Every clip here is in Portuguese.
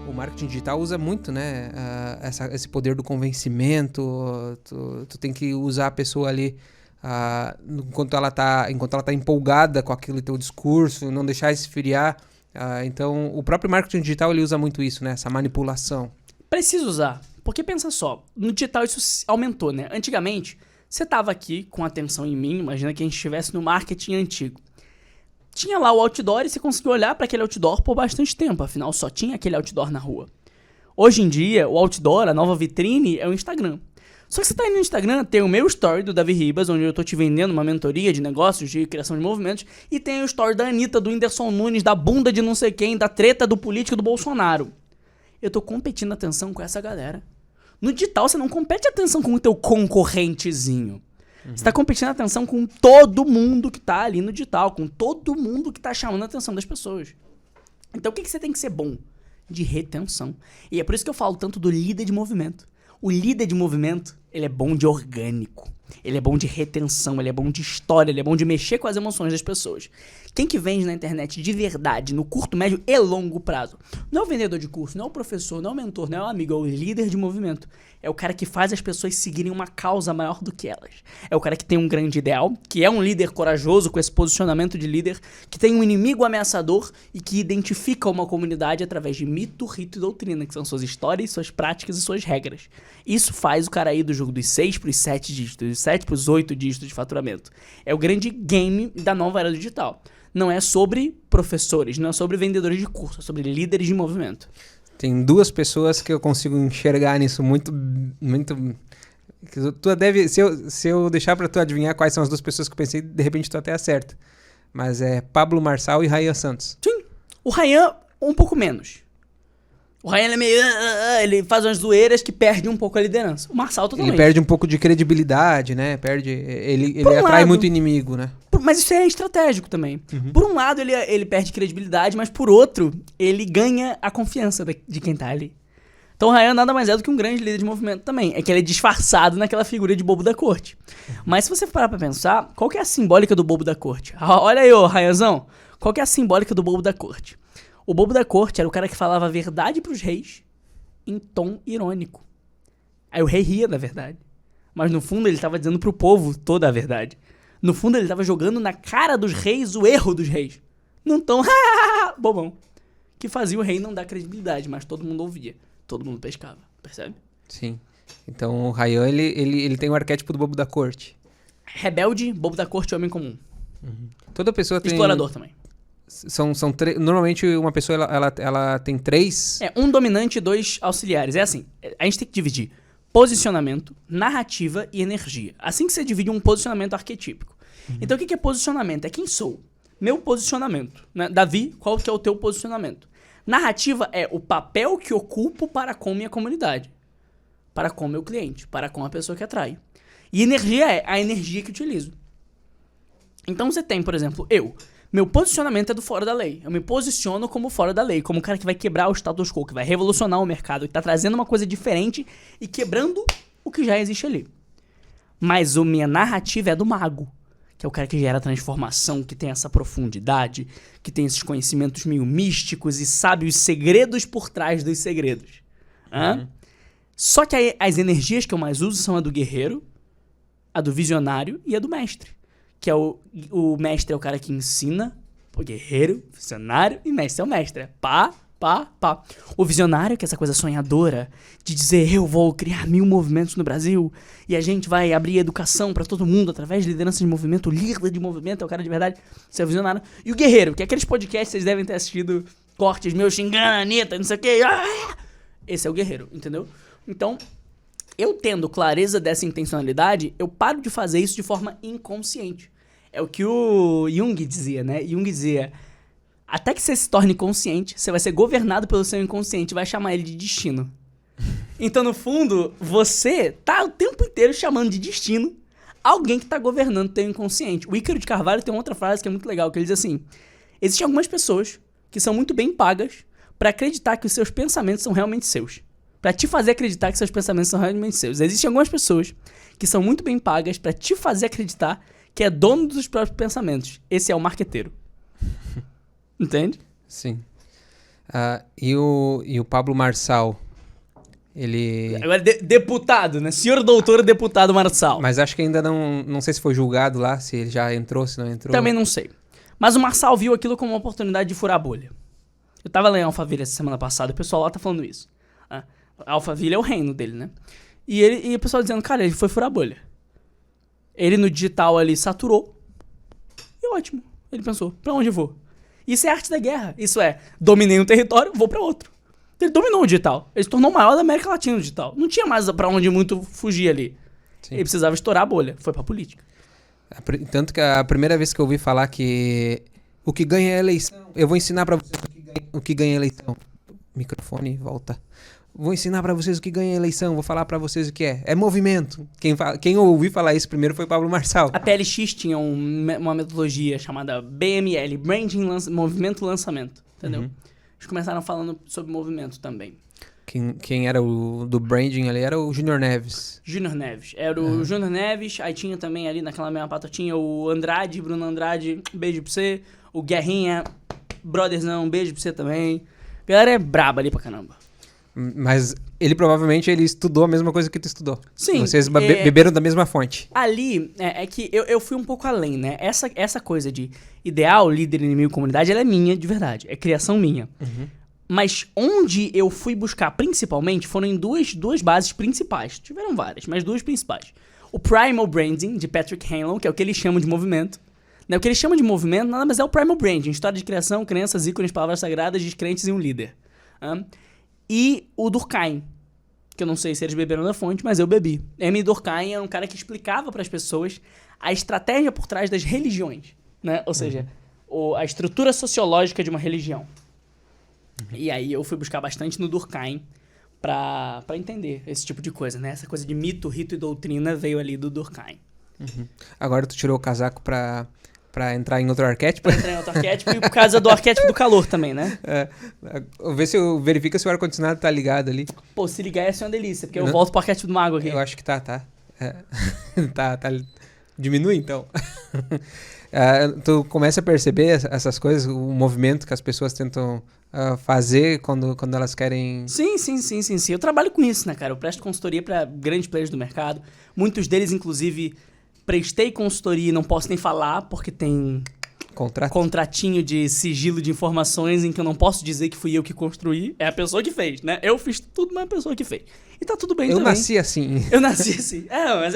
O marketing digital usa muito, né, esse poder do convencimento. Tu tem que usar a pessoa ali enquanto ela tá empolgada com aquele teu discurso, não deixar esfriar. Então, o próprio marketing digital ele usa muito isso, né, essa manipulação. Precisa usar, porque pensa só, no digital isso aumentou, né? Antigamente, você tava aqui com atenção em mim, imagina que a gente estivesse no marketing antigo. Tinha lá o outdoor e você conseguia olhar para aquele outdoor por bastante tempo, afinal só tinha aquele outdoor na rua. Hoje em dia, o outdoor, a nova vitrine, é o Instagram. Só que você tá aí no Instagram, tem o meu story do Davi Ribas, onde eu tô te vendendo uma mentoria de negócios, de criação de movimentos, e tem o story da Anitta, do Whindersson Nunes, da bunda de não sei quem, da treta do político do Bolsonaro. Eu tô competindo atenção com essa galera. No digital, você não compete atenção com o teu concorrentezinho. Você tá competindo atenção com todo mundo que tá ali no digital, com todo mundo que tá chamando a atenção das pessoas. Então o que você tem que ser bom? De retenção. E é por isso que eu falo tanto do líder de movimento. O líder de movimento, ele é bom de orgânico. Ele é bom de retenção, ele é bom de história, ele é bom de mexer com as emoções das pessoas. Quem que vende na internet de verdade, no curto, médio e longo prazo? Não é o vendedor de curso, não é o professor, não é o mentor, não é o amigo, é o líder de movimento. É o cara que faz as pessoas seguirem uma causa maior do que elas. É o cara que tem um grande ideal, que é um líder corajoso com esse posicionamento de líder, que tem um inimigo ameaçador e que identifica uma comunidade através de mito, rito e doutrina, que são suas histórias, suas práticas e suas regras. Isso faz o cara ir do jogo dos 6 para os 7 dígitos, dos 7 para os 8 dígitos de faturamento. É o grande game da nova era digital. Não é sobre professores, não é sobre vendedores de curso, é sobre líderes de movimento. Tem duas pessoas que eu consigo enxergar nisso muito. Tu deve, se eu deixar pra tu adivinhar quais são as duas pessoas que eu pensei, de repente tu até acerta. Mas é Pablo Marçal e Rayan Santos. Sim. O Rayan, um pouco menos. O Rayan ele é meio. Ele faz umas zoeiras que perde um pouco a liderança. O Marçal totalmente. Ele perde um pouco de credibilidade, né? Ele atrai lado, muito inimigo, né? Mas isso é estratégico também. Por um lado, ele perde credibilidade, mas por outro, ele ganha a confiança de quem tá ali. Então o Rayan nada mais é do que um grande líder de movimento também. É que ele é disfarçado naquela figura de bobo da corte. Mas se você parar pra pensar, qual que é a simbólica do bobo da corte? Olha aí, ô Rayanzão. Qual que é a simbólica do bobo da corte? O bobo da corte era o cara que falava a verdade pros reis em tom irônico. Aí o rei ria da verdade. Mas no fundo ele tava dizendo pro povo toda a verdade. No fundo ele tava jogando na cara dos reis o erro dos reis. Num tom bobão. Que fazia o rei não dar credibilidade, mas todo mundo ouvia. Todo mundo pescava, percebe? Sim. Então o Rayan, ele tem o arquétipo do bobo da corte. Rebelde, bobo da corte, homem comum. Toda pessoa tem... Explorador também. Normalmente uma pessoa ela tem 3... Um dominante e 2 auxiliares. É assim, a gente tem que dividir posicionamento, narrativa e energia. Assim que você divide um posicionamento arquetípico. Então o que é posicionamento? É quem sou. Meu posicionamento. Né? Davi, qual que é o teu posicionamento? Narrativa é o papel que ocupo para com minha comunidade. Para com meu cliente. Para com a pessoa que atrai. E energia é a energia que utilizo. Então você tem, por exemplo, meu posicionamento é do fora da lei. Eu me posiciono como fora da lei, como o cara que vai quebrar o status quo, que vai revolucionar o mercado, que tá trazendo uma coisa diferente e quebrando o que já existe ali. Mas a minha narrativa é do mago, que é o cara que gera transformação, que tem essa profundidade, que tem esses conhecimentos meio místicos e sabe os segredos por trás dos segredos. Só que as energias que eu mais uso são a do guerreiro, a do visionário e a do mestre. Que é o mestre é o cara que ensina, o guerreiro, visionário e mestre é o mestre. Pá. O visionário, que é essa coisa sonhadora de dizer eu vou criar 1000 movimentos no Brasil e a gente vai abrir educação pra todo mundo através de liderança de movimento, o líder de movimento é o cara de verdade, esse é o visionário. E o guerreiro, que é aqueles podcasts que vocês devem ter assistido, cortes meus xingando a Anitta, não sei o que. Esse é o guerreiro, entendeu? Então, eu tendo clareza dessa intencionalidade, eu paro de fazer isso de forma inconsciente. É o que o Jung dizia, né? Jung dizia, até que você se torne consciente, você vai ser governado pelo seu inconsciente e vai chamar ele de destino. Então, no fundo, você tá o tempo inteiro chamando de destino alguém que tá governando o teu inconsciente. O Ícaro de Carvalho tem outra frase que é muito legal, que ele diz assim, existem algumas pessoas que são muito bem pagas pra acreditar que os seus pensamentos são realmente seus. Pra te fazer acreditar que seus pensamentos são realmente seus. Existem algumas pessoas que são muito bem pagas pra te fazer acreditar que é dono dos próprios pensamentos. Esse é o marqueteiro. Entende? Sim. E o Pablo Marçal, ele... Agora, deputado, né? Senhor doutor deputado Marçal. Mas acho que ainda não sei se foi julgado lá, se ele já entrou, se não entrou. Também não sei. Mas o Marçal viu aquilo como uma oportunidade de furar a bolha. Eu tava lendo Alphaville essa semana passada, e o pessoal lá tá falando isso. Alphaville é o reino dele, né? E o pessoal dizendo, cara, ele foi furar a bolha. Ele no digital ali saturou. E ótimo. Ele pensou, pra onde eu vou? Isso é arte da guerra. Isso é, dominei um território, vou pra outro. Ele dominou o digital. Ele se tornou o maior da América Latina no digital. Não tinha mais pra onde muito fugir ali. Sim. Ele precisava estourar a bolha. Foi pra política. Tanto que a primeira vez que eu ouvi falar que o que ganha é a eleição, eu vou ensinar pra vocês o que ganha a eleição. Microfone, volta. Vou ensinar pra vocês o que ganha a eleição, vou falar pra vocês o que é. É movimento. Quem ouviu falar isso primeiro foi Pablo Marçal. A PLX tinha uma metodologia chamada BML, Branding Movimento Lançamento, entendeu? Eles começaram falando sobre movimento também. Quem era o do branding ali era o Júnior Neves. Júnior Neves. Era o Júnior Neves, aí tinha também ali naquela mesma pata, tinha o Andrade, Bruno Andrade, beijo pra você. O Guerrinha, brotherzão, beijo pra você também. A galera é braba ali pra caramba. Mas ele provavelmente estudou a mesma coisa que tu estudou. Sim. Vocês beberam da mesma fonte. Ali, é que eu fui um pouco além, né? Essa coisa de ideal, líder, inimigo, comunidade, ela é minha de verdade. É criação minha. Mas onde eu fui buscar principalmente foram em duas bases principais. Tiveram várias, mas duas principais. O Primal Branding, de Patrick Hanlon, que é o que eles chamam de movimento. Né? O que eles chamam de movimento nada mais é o Primal Branding. História de criação, crenças, ícones, palavras sagradas, descrentes e um líder. E o Durkheim, que eu não sei se eles beberam da fonte, mas eu bebi. M. Durkheim era um cara que explicava para as pessoas a estratégia por trás das religiões, né? Ou seja, a estrutura sociológica de uma religião. E aí eu fui buscar bastante no Durkheim para entender esse tipo de coisa, né? Essa coisa de mito, rito e doutrina veio ali do Durkheim. Agora tu tirou o casaco pra entrar em outro arquétipo? Pra entrar em outro arquétipo e por causa do arquétipo do calor também, né? Verifica se o ar-condicionado tá ligado ali. Pô, se ligar ia ser uma delícia, porque eu volto pro arquétipo do mago aqui. Eu acho que tá. Tá. Diminui então. Tu começa a perceber essas coisas, o movimento que as pessoas tentam fazer quando elas querem... Sim. Eu trabalho com isso, né, cara? Eu presto consultoria pra grandes players do mercado. Muitos deles, inclusive... Prestei consultoria e não posso nem falar, porque tem contratinho de sigilo de informações em que eu não posso dizer que fui eu que construí. É a pessoa que fez, né? Eu fiz tudo, mas é a pessoa que fez. E tá tudo bem também. Eu nasci assim. Mas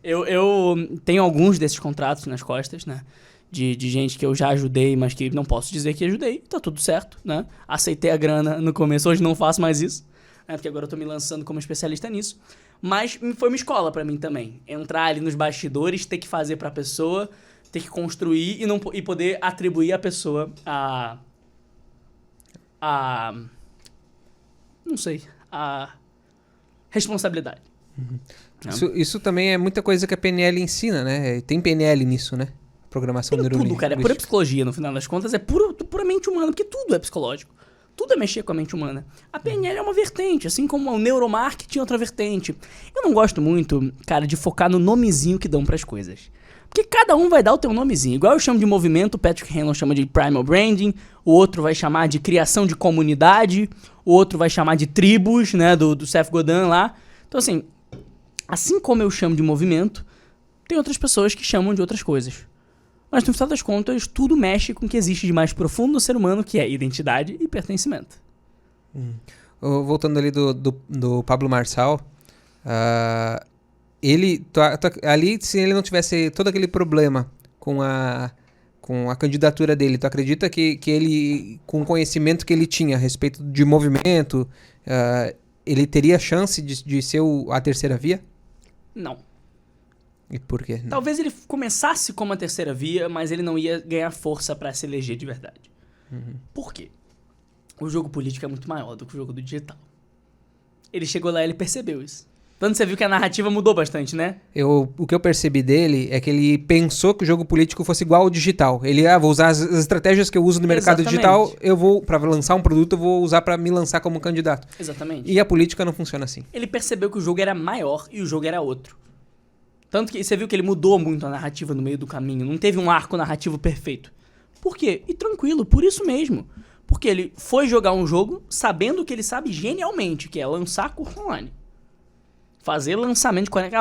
eu tenho alguns desses contratos nas costas, né? De gente que eu já ajudei, mas que não posso dizer que ajudei. Tá tudo certo, né? Aceitei a grana no começo, hoje não faço mais isso. Porque agora eu tô me lançando como especialista nisso. Mas foi uma escola pra mim também. Entrar ali nos bastidores, ter que fazer pra pessoa, ter que construir e poder atribuir à pessoa a responsabilidade. Isso também é muita coisa que a PNL ensina, né? Tem PNL nisso, né? Programação neurolinguística. Tudo, cara. É pura psicologia, no final das contas. É puramente humano, porque tudo é psicológico. Tudo é mexer com a mente humana. A PNL é uma vertente, assim como o neuromarketing é outra vertente. Eu não gosto muito, cara, de focar no nomezinho que dão pras coisas. Porque cada um vai dar o teu nomezinho. Igual eu chamo de movimento, o Patrick Hanlon chama de Primal Branding, o outro vai chamar de criação de comunidade, o outro vai chamar de tribos, né, do Seth Godin lá. Então, assim como eu chamo de movimento, tem outras pessoas que chamam de outras coisas. Mas, no final das contas, tudo mexe com o que existe de mais profundo no ser humano, que é identidade e pertencimento. Voltando ali do Pablo Marçal, ali, se ele não tivesse todo aquele problema com a candidatura dele, tu acredita que ele, com o conhecimento que ele tinha a respeito de movimento, ele teria chance de ser a terceira via? Não. E por quê? Talvez ele começasse como a terceira via, mas ele não ia ganhar força pra se eleger de verdade. Por quê? O jogo político é muito maior do que o jogo do digital. Ele chegou lá e ele percebeu isso. Tanto você viu que a narrativa mudou bastante, né? O que eu percebi dele é que ele pensou que o jogo político fosse igual ao digital. Ele, vou usar as estratégias que eu uso no mercado digital, pra lançar um produto, eu vou usar pra me lançar como candidato. Exatamente. E a política não funciona assim. Ele percebeu que o jogo era maior e o jogo era outro. Tanto que você viu que ele mudou muito a narrativa no meio do caminho. Não teve um arco narrativo perfeito. Por quê? E tranquilo, por isso mesmo. Porque ele foi jogar um jogo sabendo o que ele sabe genialmente, que é lançar curso online. Fazer lançamento de conecta.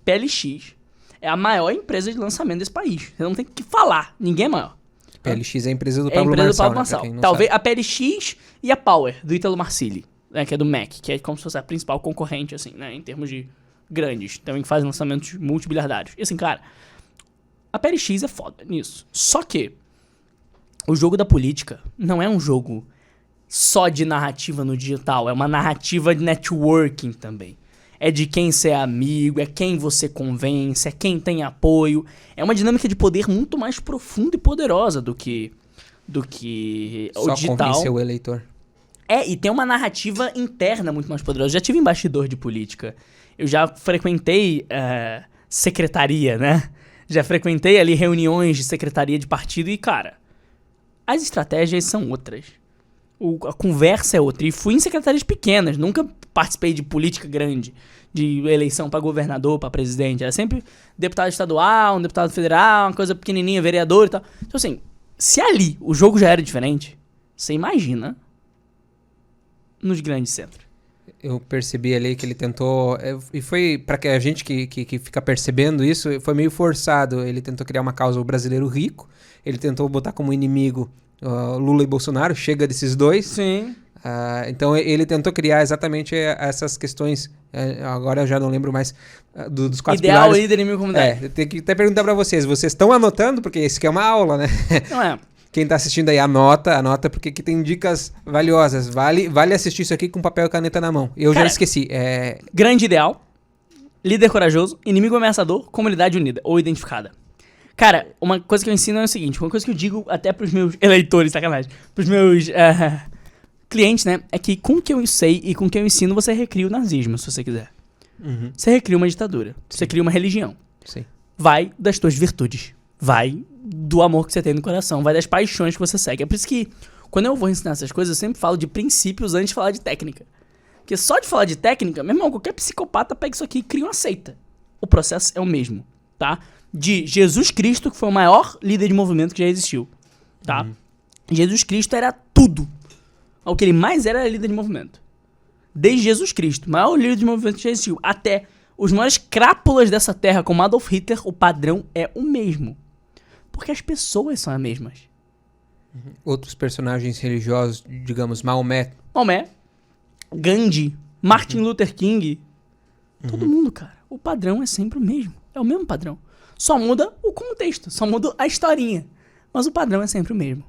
PLX é a maior empresa de lançamento desse país. Você não tem que falar, ninguém é maior. PLX é a empresa do É a Pablo empresa do Marçal, Pablo Marçal. Né? Talvez a PLX e a Power, do Ítalo Marcilli, né, que é do Mac, que é como se fosse a principal concorrente, assim, né, em termos de grandes, também que faz lançamentos multibiliardários. E assim, cara, a PLX é foda nisso. Só que o jogo da política não é um jogo só de narrativa no digital, é uma narrativa de networking também. É de quem você é amigo, é quem você convence, é quem tem apoio. É uma dinâmica de poder muito mais profunda e poderosa do que o Só digital. convencer o eleitor. E tem uma narrativa interna muito mais poderosa. Eu já tive embaixador de política. Eu já frequentei secretaria, né? Já frequentei ali reuniões de secretaria de partido e, cara, as estratégias são outras. A conversa é outra. E fui em secretarias pequenas, nunca participei de política grande, de eleição pra governador, pra presidente. Era sempre deputado estadual, um deputado federal, uma coisa pequenininha, vereador e tal. Então, assim, se ali o jogo já era diferente, você imagina nos grandes centros. Eu percebi ali que ele tentou... E foi, para que a gente que fica percebendo isso, foi meio forçado. Ele tentou criar uma causa, o brasileiro rico. Ele tentou botar como inimigo Lula e Bolsonaro. Chega desses dois. Sim. Então ele tentou criar exatamente essas questões. Agora eu já não lembro mais dos 4 Ideal, pilares. líder, inimigo, comunidade. Eu tenho que até perguntar para vocês. Vocês estão anotando? Porque isso aqui é uma aula, né? Não é... Quem tá assistindo aí, anota, porque aqui tem dicas valiosas. Vale assistir isso aqui com papel e caneta na mão. Eu já esqueci. Grande ideal, líder corajoso, inimigo ameaçador, comunidade unida ou identificada. Cara, uma coisa que eu ensino é o seguinte, uma coisa que eu digo até pros meus eleitores, sacanagem, pros meus clientes, né, é que com o que eu sei e com o que eu ensino, você recria o nazismo, se você quiser. Uhum. Você recria uma ditadura, você cria uma religião. Sim. Vai das tuas virtudes, vai do amor que você tem no coração, vai das paixões que você segue. É por isso que, quando eu vou ensinar essas coisas, eu sempre falo de princípios antes de falar de técnica. Porque só de falar de técnica, meu irmão, qualquer psicopata pega isso aqui e cria uma seita. O processo é o mesmo, tá? De Jesus Cristo, que foi o maior líder de movimento que já existiu, tá? Uhum. Jesus Cristo era tudo. O que ele mais era líder de movimento. Desde Jesus Cristo, maior líder de movimento que já existiu, até os maiores crápulas dessa terra, como Adolf Hitler, o padrão é o mesmo. Porque as pessoas são as mesmas. Outros personagens religiosos, digamos, Maomé, Gandhi, Martin Luther King. Todo mundo, cara. O padrão é sempre o mesmo. É o mesmo padrão. Só muda o contexto, só muda a historinha. Mas o padrão é sempre o mesmo.